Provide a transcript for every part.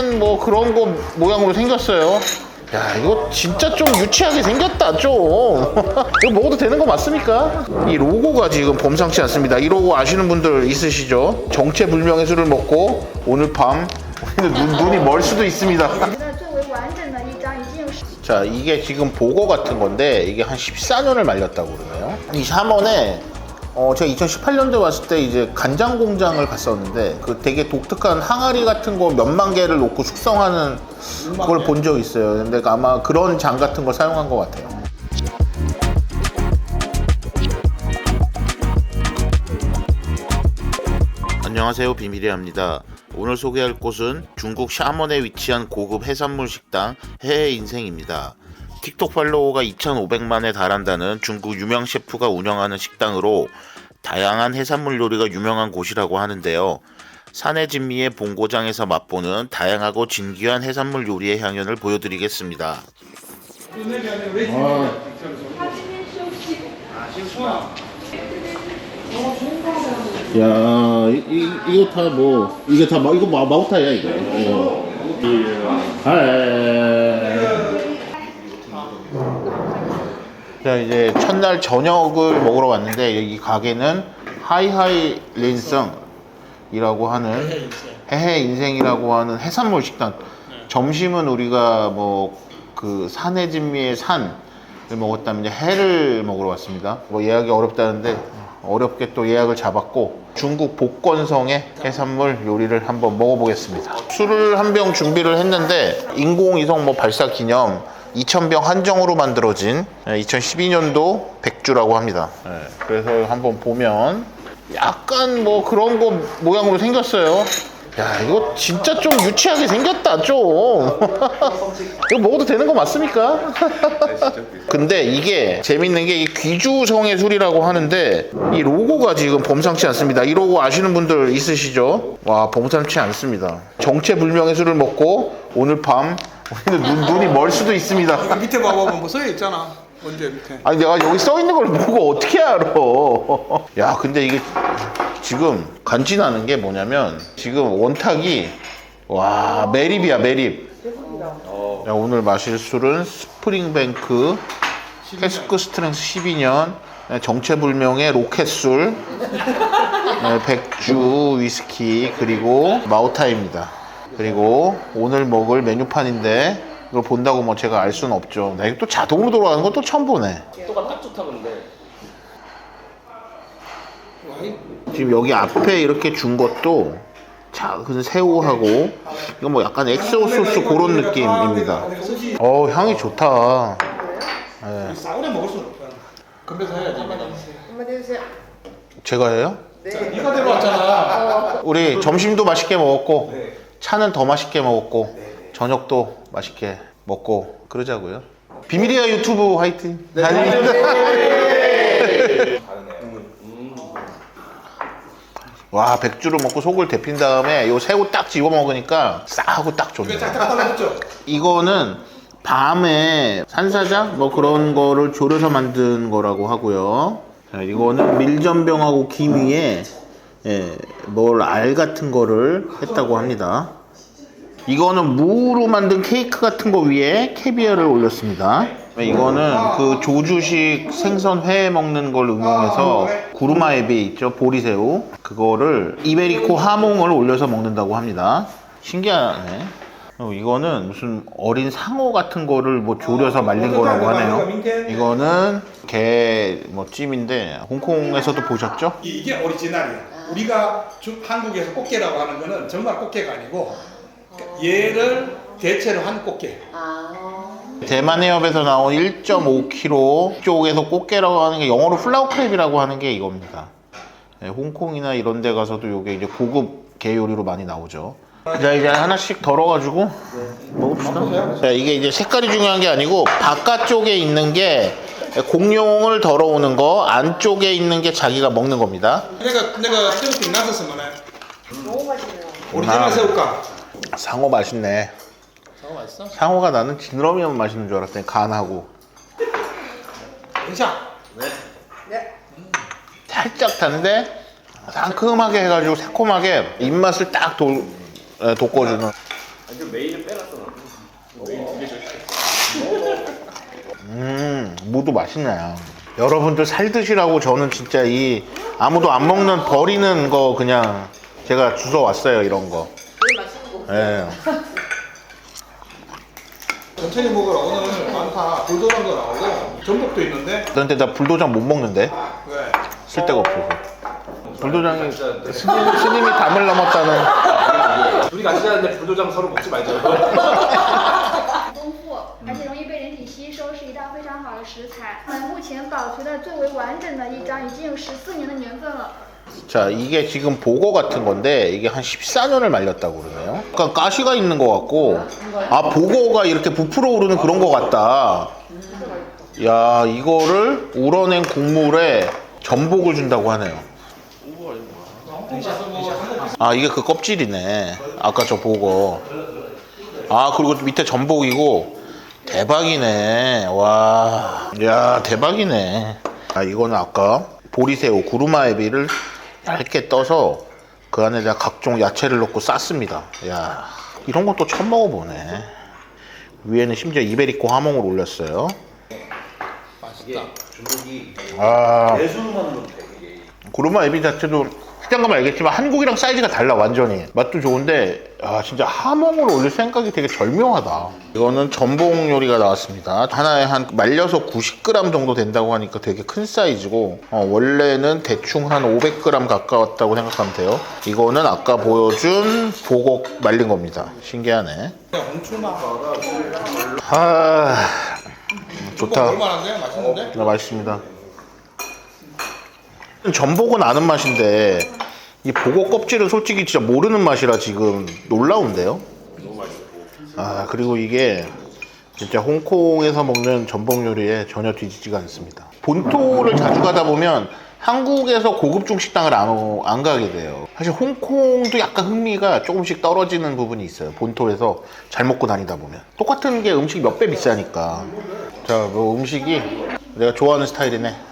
약간 뭐 그런 거 모양으로 생겼어요. 야, 이거 진짜 좀 유치하게 생겼다, 좀. 이거 먹어도 되는 거 맞습니까? 이 로고가 지금 범상치 않습니다. 이 로고 아시는 분들 있으시죠? 정체불명의 술을 먹고 오늘 밤 눈이 멀 수도 있습니다. 자, 이게 지금 보고 같은 건데 이게 한 14년을 말렸다고 그러네요. 이 샤먼에 제가 2018년도에 왔을 때 이제 간장 공장을 갔었는데 그 되게 독특한 항아리 같은 거 몇만 개를 놓고 숙성하는 걸 본 적 있어요. 근데 아마 그런 장 같은 걸 사용한 것 같아요. 안녕하세요, 비밀이합니다. 오늘 소개할 곳은 중국 샤먼에 위치한 고급 해산물 식당 해해인생입니다. 틱톡 팔로워가 2,500만에 달한다는 중국 유명 셰프가 운영하는 식당으로 다양한 해산물 요리가 유명한 곳이라고 하는데요. 산의 진미의 본고장에서 맛보는 다양하고 진귀한 해산물 요리의 향연을 보여드리겠습니다. 야, 이거 다 뭐, 이게 다 이거 마오타이야 이거. 자, 이제 첫날 저녁을 먹으러 왔는데 이 가게는 하이하이 린성이라고 하는 해해인생이라고 하는 해산물 식당. 점심은 우리가 뭐 그 산의 진미의 산을 먹었다면 이제 해를 먹으러 왔습니다. 뭐 예약이 어렵다는데 어렵게 또 예약을 잡았고 중국 복건성의 해산물 요리를 한번 먹어보겠습니다. 술을 한 병 준비를 했는데 인공위성 뭐 발사 기념 2,000병 한정으로 만들어진 2012년도 백주라고 합니다. 그래서 한번 보면 약간 뭐 그런 거 모양으로 생겼어요. 야, 이거 진짜 좀 유치하게 생겼다, 좀. 이거 먹어도 되는 거 맞습니까? 근데 이게 재밌는 게 이 귀주성의 술이라고 하는데 이 로고가 지금 범상치 않습니다. 이 로고 아시는 분들 있으시죠? 와, 범상치 않습니다. 정체불명의 술을 먹고 오늘 밤 눈이 멀 수도 있습니다. 밑에 봐봐, 뭐 써있잖아. 먼저 밑에. 아니, 내가 여기 써있는 걸 보고 어떻게 알아? 야, 근데 이게 지금 간지나는 게 뭐냐면 지금 원탁이 와, 매립이야, 매립. 야, 오늘 마실 술은 스프링뱅크 캐스크 스트렝스 12년 정체불명의 로켓술, 백주 위스키, 그리고 마오타입니다. 그리고 오늘 먹을 메뉴판인데 이걸 본다고 뭐 제가 알 수는 없죠. 나 이거 또 자동으로 돌아가는 건 또 처음 보네. 속도가 딱 좋다 근데. 지금 여기 앞에 이렇게 준 것도 작은 새우하고 이거 뭐 약간 엑소 소스 그런 느낌입니다. 향이 좋다. 네. 싸구려 먹을 수는 없잖아. 건배사 해야지. 한마디 해주세요. 제가 해요? 네가 데려왔잖아. 우리 점심도 맛있게 먹었고 차는 더 맛있게 먹었고 저녁도 맛있게 먹고 그러자고요. 비밀이야 유튜브 화이팅. 와, 백주를 먹고 속을 데핀 다음에 요 새우 딱 집어 먹으니까 싸하고 딱 좋네요. 짝짝 달라붙죠? 이거는 밤에 산사자 뭐 그런 거를 졸여서 만든 거라고 하고요. 자, 이거는 밀전병하고 김 위에 뭘 알 같은 거를 했다고 합니다. 이거는 무로 만든 케이크 같은 거 위에 캐비어를 올렸습니다. 이거는 그 조주식 생선 회 먹는 걸 응용해서 구르마에비 있죠, 보리새우, 그거를 이베리코 하몽을 올려서 먹는다고 합니다. 신기하네. 이거는 무슨 어린 상어 같은 거를 뭐 졸여서 말린 거라고 하네요. 이거는 게 뭐 찜인데 홍콩에서도 보셨죠? 이게 오리지널이야. 우리가 한국에서 꽃게라고 하는 거는 정말 꽃게가 아니고 얘를 대체로 한 꽃게. 대만 해협에서 나온 1.5kg 쪽에서 꽃게라고 하는 게 영어로 플라워 크랩이라고 하는 게 이겁니다. 홍콩이나 이런 데 가서도 이게 이제 고급 게 요리로 많이 나오죠. 자, 이제 하나씩 덜어가지고 먹읍시다. 자, 이게 이제 색깔이 중요한 게 아니고 바깥쪽에 있는 게 공룡을 덜어오는 거, 안쪽에 있는 게 자기가 먹는 겁니다. 내가 새우김 놨었으면 너무 맛있네요. 오리지널 새우가. 상어 맛있네. 상어 맛있어? 상어가 나는 지느러미만 맛있는 줄 알았더니 간하고 괜찮아. 네. 살짝 단데 상큼하게 해가지고 새콤하게 입맛을 딱 돋궈주는. 아니 메인은 빼놨어. 메인 두 개씩 무도 맛있네요. 여러분들 살 드시라고 저는 진짜 이 아무도 안 먹는 버리는 거 그냥 제가 주워 왔어요, 이런 거. 제일 맛있는 거. 예. 천천히 먹으라. 오늘 많다. 불도장도 나오고 전복도 있는데. 그런데 나 불도장 못 먹는데 왜? 쓸데가 없어서. 불도장이 스님이 담을 넘었다는. 둘이 같이 자는데 불도장 서로 먹지 말자. 丰富，而且容易被人体吸收，是一道非常好的食材。目前保存的最为完整的一张，已经有14年的年份了。 자, 이게 지금 보거 같은 건데 이게 한 14년을 말렸다고 그러네요. 약간 가시가 있는 것 같고, 아, 보거가 이렇게 부풀어 오르는 그런 것 같다. 야, 이거를 우러낸 국물에 전복을 준다고 하네요. 아, 이게 그 껍질이네. 아까 저 보거. 아, 그리고 밑에 전복이고 대박이네. 와, 야, 대박이네. 아, 이거는 아까 보리새우, 구루마에비를 얇게 떠서 그 안에다 각종 야채를 넣고 쌌습니다. 야, 이런 건 또 처음 먹어보네. 위에는 심지어 이베리코 하몽을 올렸어요. 맛있다. 중국이 아, 내수로만 돼 이게. 구루마에비 자체도 시장 가면 알겠지만 한국이랑 사이즈가 달라, 완전히. 맛도 좋은데, 아, 진짜 하몽을 올릴 생각이 되게 절묘하다. 이거는 전복 요리가 나왔습니다. 하나에 한 말려서 90g 정도 된다고 하니까 되게 큰 사이즈고, 원래는 대충 한 500g 가까웠다고 생각하면 돼요. 이거는 아까 보여준 보고 말린 겁니다. 신기하네. 그냥 홍추나. 아, 좋다. 얼마나인데? 맛있는데? 네, 맛있습니다. 전복은 아는 맛인데 이 보고 껍질은 솔직히 진짜 모르는 맛이라 지금 놀라운데요. 아, 그리고 이게 진짜 홍콩에서 먹는 전복 요리에 전혀 뒤지지가 않습니다. 본토를 자주 가다 보면 한국에서 고급 중식당을 안 가게 돼요. 사실 홍콩도 약간 흥미가 조금씩 떨어지는 부분이 있어요. 본토에서 잘 먹고 다니다 보면 똑같은 게 음식이 몇 배 비싸니까. 자, 뭐 음식이 내가 좋아하는 스타일이네.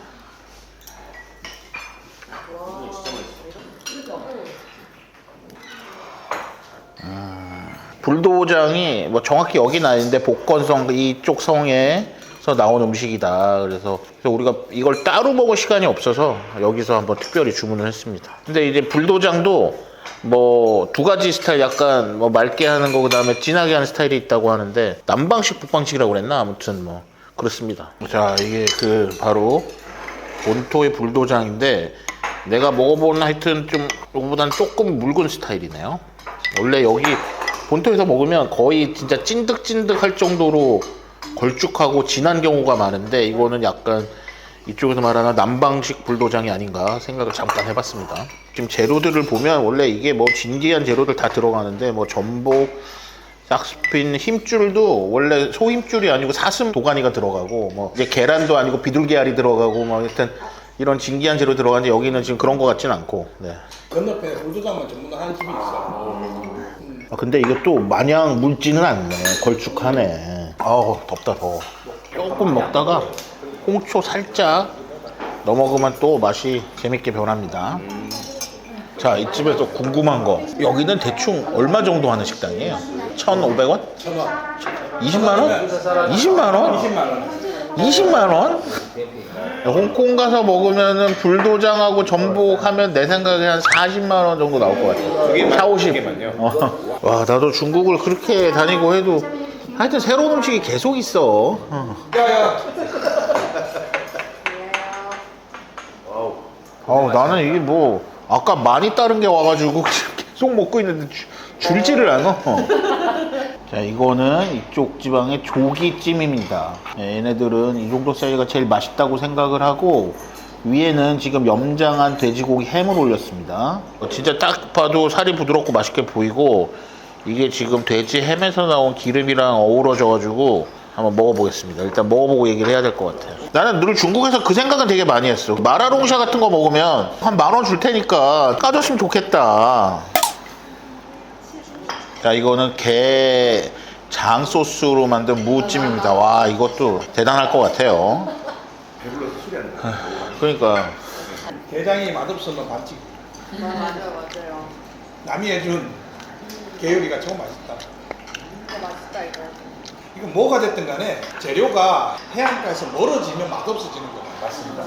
불도장이 뭐 정확히 여긴 아닌데 복건성 이쪽 성에서 나온 음식이다. 그래서 우리가 이걸 따로 먹을 시간이 없어서 여기서 한번 특별히 주문을 했습니다. 근데 이제 불도장도 뭐 두 가지 스타일, 약간 뭐 맑게 하는 거, 그다음에 진하게 하는 스타일이 있다고 하는데 남방식 북방식이라고 그랬나? 아무튼 뭐 그렇습니다. 자, 이게 그 바로 본토의 불도장인데 내가 먹어본 하여튼 좀 이거보다는 조금 묽은 스타일이네요. 원래 여기 본토에서 먹으면 거의 진짜 찐득찐득할 정도로 걸쭉하고 진한 경우가 많은데 이거는 약간 이쪽에서 말하는 남방식 불도장이 아닌가 생각을 잠깐 해봤습니다. 지금 재료들을 보면 원래 이게 뭐 진귀한 재료들 다 들어가는데 뭐 전복, 싹스핀, 힘줄도 원래 소힘줄이 아니고 사슴 도가니가 들어가고 뭐 이제 계란도 아니고 비둘기알이 들어가고 뭐 하여튼 이런 진귀한 재료 들어가는데 여기는 지금 그런 것 같진 않고. 네. 건너편에 불도장만 전문하는 집이 있어. 아, 근데 이것도 마냥 묽지는 않네. 걸쭉하네. 아우, 덥다 더워. 조금 먹다가 홍초 살짝 넣어 먹으면 또 맛이 재밌게 변합니다. 자, 이 집에서 궁금한 거, 여기는 대충 얼마 정도 하는 식당이에요? 1,500원? 1,000원. 20만원? 20만원? 20만 원. 20만원? 홍콩 가서 먹으면은 불도장하고 전복 하면 내 생각에 한 40만원 정도 나올 것 같아요. 4, 50. 와, 나도 중국을 그렇게 다니고 해도 하여튼 새로운 음식이 계속 있어. 야야. 나는 이게 뭐 아까 많이 따른 게 와가지고 계속 먹고 있는데 줄지를 않아. 자, 이거는 이쪽 지방의 조기찜입니다. 얘네들은 이 정도 사이즈가 제일 맛있다고 생각을 하고 위에는 지금 염장한 돼지고기 햄을 올렸습니다. 진짜 딱 봐도 살이 부드럽고 맛있게 보이고 이게 지금 돼지 햄에서 나온 기름이랑 어우러져가지고 한번 먹어보겠습니다. 일단 먹어보고 얘기를 해야 될 것 같아요. 나는 늘 중국에서 그 생각은 되게 많이 했어. 마라롱샤 같은 거 먹으면 한 10,000원 줄 테니까 까줬으면 좋겠다. 자, 이거는 게장 소스로 만든 무찜입니다. 와, 이것도 대단할 것 같아요. 그러니까 게장이 맛없으면 반칙. 맞아요. 남이 해준 게요리가 정말 맛있다. 이거 맛있다 이거. 이거 뭐가 됐든 간에 재료가 해안가에서 멀어지면 맛없어지는 거예요. 맞습니다.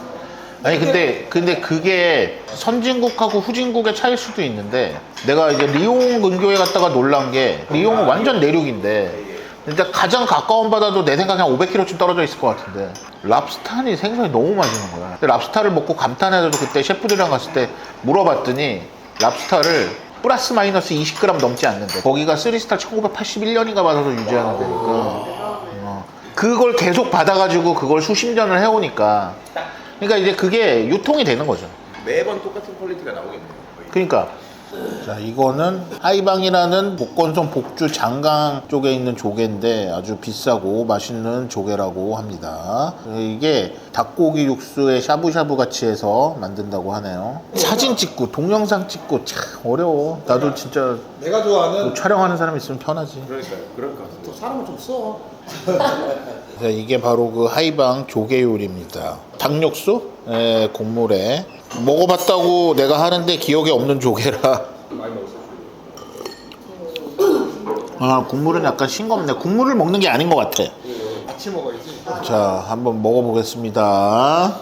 아니 근데 그게 선진국하고 후진국의 차이일 수도 있는데 내가 이제 리옹 근교에 갔다가 놀란 게 리옹은 완전 내륙인데 근데 가장 가까운 바다도 내 생각에 한 500km쯤 떨어져 있을 것 같은데 랍스타니 생선이 너무 맛있는 거야. 근데 랍스타를 먹고 감탄해서도 그때 셰프들이랑 갔을 때 물어봤더니 랍스타를 플러스 마이너스 20g 넘지 않는데 거기가 3스타 1981년인가 받아서 유지하는 데니까 그걸 계속 받아가지고 그걸 수십 년을 해오니까 그러니까 이제 그게 유통이 되는 거죠. 매번 똑같은 퀄리티가 나오겠네요. 거의. 그러니까 자 이거는 하이방이라는 복건성 복주 장강 쪽에 있는 조개인데 아주 비싸고 맛있는 조개라고 합니다. 이게 닭고기 육수에 샤브샤브 같이 해서 만든다고 하네요. 사진 찍고 동영상 찍고 참 어려워. 나도 진짜 내가 좋아하는 촬영하는 사람 있으면 편하지. 그러니까요. 그럴 것 같아요. 또 사람은 좀 써. 자, 이게 바로 그 하이방 조개 요리입니다. 닭육수 국물에 먹어봤다고 내가 하는데 기억에 없는 조개라. 많이 먹었어요. 아 국물은 약간 싱겁네. 국물을 먹는 게 아닌 것 같아. 같이 먹어야지. 자 한번 먹어보겠습니다.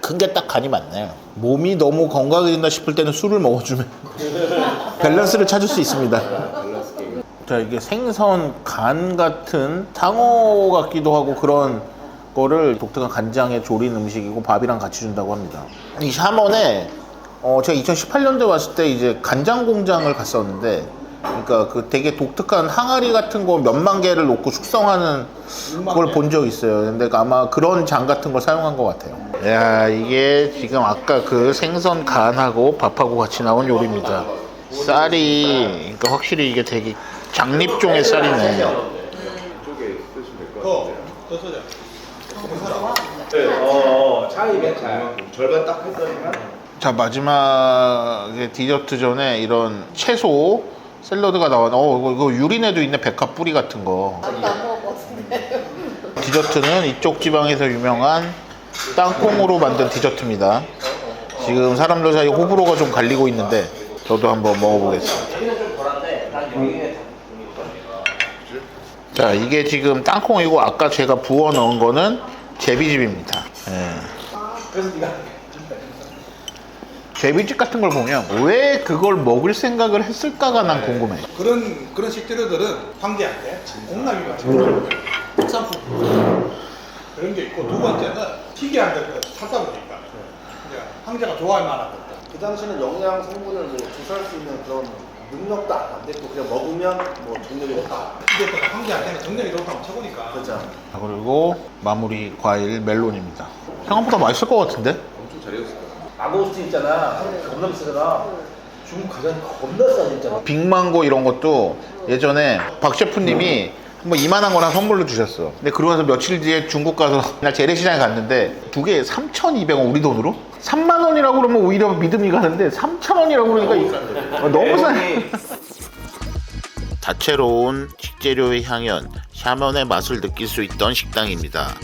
큰 게 딱 간이 맞네. 몸이 너무 건강해진다 싶을 때는 술을 먹어주면 밸런스를 찾을 수 있습니다. 자 이게 생선 간 같은 상어 같기도 하고 그런 거를 독특한 간장에 졸인 음식이고 밥이랑 같이 준다고 합니다. 이 샤먼에 제가 2018년도에 왔을 때 이제 간장 공장을 갔었는데 그러니까 그 되게 독특한 항아리 같은 거 몇만 개를 놓고 숙성하는 그걸 본 적 있어요. 근데 아마 그런 장 같은 걸 사용한 것 같아요. 야 이게 지금 아까 그 생선 간하고 밥하고 같이 나온 요리입니다. 쌀이 그러니까 확실히 이게 되게 장립종의 쌀이네. 이쪽에 쓰시면 될 것 같아요. 더 써자. 네, 차이면 차이. 절반 딱 했더니만. 자 마지막에 디저트 전에 이런 채소 샐러드가 나왔네. 이거 유린에도 있네. 백합 뿌리 같은 거. 아무도 안 먹을 것 같은데. 디저트는 이쪽 지방에서 유명한 땅콩으로 만든 디저트입니다. 지금 사람들 사이 호불호가 좀 갈리고 있는데 저도 한번 먹어보겠습니다. 자 이게 지금 땅콩이고 아까 제가 부어 넣은 거는 제비즙입니다. 제비즙 같은 걸 보면 왜 그걸 먹을 생각을 했을까가 난 궁금해. 그런 식재료들은 황제한테 공남이 맞죠. 특산품 그런 게 있고 두 번째는 희귀한 걸 찾다 보니까 이제 황제가 좋아할 만한 것들. 그 당시는 영양 성분을 뭐 조사할 수 있는 그런 능력도 안 됐고 그냥 먹으면 뭐 정력이 좋다. 이게 또 황제한테는 정력이 좋다면 최고니까. 그렇죠. 자, 그리고 마무리 과일 멜론입니다. 생각보다 맛있을 것 같은데? 엄청 잘 익었을 거예요. 망고스틴 있잖아. 겁나 비싸잖아. 중국 가장 겁나 싸지 있잖아. 빅망고 이런 것도 예전에 박 셰프님이 한번 이만한 걸 하나 선물로 주셨어. 근데 그러고 나서 며칠 뒤에 중국 가서 날 재래시장에 갔는데 두 개에 3,200원 우리 돈으로? 3만 원이라고 그러면 오히려 믿음이 가는데 3,000원이라고 그러니까 너무 싸네. 다채로운 식재료의 향연, 샤먼의 맛을 느낄 수 있던 식당입니다.